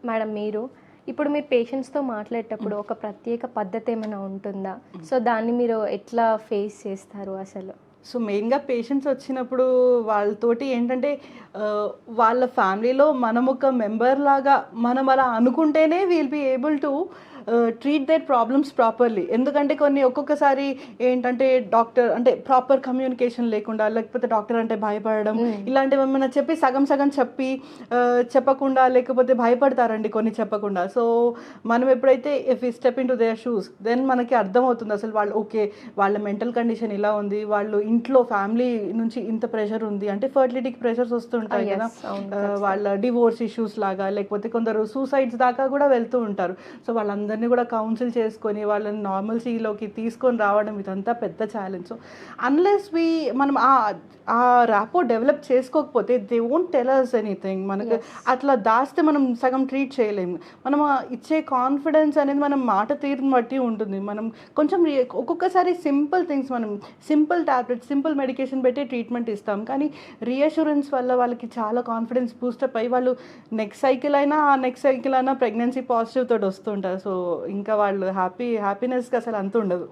Madam ఇప్పుడు మీరు పేషెంట్స్‌తో మాట్లాడేటప్పుడు ఒక ప్రత్యేక పద్ధతి ఏమైనా ఉంటుందా? సో, దాన్ని మీరు ఎట్లా ఫేస్ చేస్తారు అసలు? సో, మెయిన్‌గా పేషెంట్స్ వచ్చినప్పుడు వాళ్ళతోటి ఏంటంటే వాళ్ళ ఫ్యామిలీలో మనం ఒక మెంబర్ లాగా మనం అలా అనుకుంటేనే will be able to treat their problems properly. ఎందుకంటే ఒక్కొక్కసారి ఏంటంటే డాక్టర్ అంటే ప్రాపర్ కమ్యూనికేషన్ లేకుండా, లేకపోతే డాక్టర్ అంటే భయపడడం, ఇలాంటివేమన్నా చెప్పి సగం సగం చెప్పి చెప్పకుండా లేకపోతే భయపడతారండి కొన్ని చెప్పకుండా. సో, మనం ఎప్పుడైతే if we step into their shoes then మనకి అర్థమవుతుంది అసలు వాళ్ళు ఓకే. వాళ్ళ మెంటల్ కండిషన్ ఇలా ఉంది. వాళ్ళు ఇంట్లో ఫ్యామిలీ నుంచి ఇంత ప్రెషర్ ఉంది. అంటే ఫర్టిలిటీకి ప్రెషర్స్ వస్తుంటాయి కదా! యెస్. అవును. వాళ్ళ డివోర్స్ ఇష్యూస్ లాగా లేకపోతే కొందరు సూసైడ్స్ దాకా కూడా వెళ్తూ ఉంటారు. సో, వాళ్ళందరినీ కూడా కౌన్సిల్ చేసుకొని వాళ్ళని నార్మల్సీలోకి తీసుకొని రావడం ఇదంతా పెద్ద ఛాలెంజ్. సో, అన్లెస్ మనం ఆ ర్యాపో డెవలప్ చేసుకోకపోతే they won't tell us anything. మనకు అట్లా దాస్తే మనం సగం ట్రీట్ చేయలేము. మనం ఇచ్చే కాన్ఫిడెన్స్ అనేది మనం మాట తీరుని బట్టి ఉంటుంది. మనం కొంచెం ఒక్కొక్కసారి సింపుల్ థింగ్స్ మనం సింపుల్ టాబ్లెట్స్, సింపుల్ మెడికేషన్ పెట్టి ట్రీట్మెంట్ ఇస్తాం. కానీ రీఅష్యూరెన్స్ వల్ల వాళ్ళకి చాలా కాన్ఫిడెన్స్ బూస్టప్ అయ్యి వాళ్ళు నెక్స్ట్ సైకిల్ అయినా ప్రెగ్నెన్సీ పాజిటివ్ తోటి వస్తుంటారు. సో, ఇంకా వాళ్ళు హ్యాపీనెస్‌కి అసలు అంతు ఉండదు.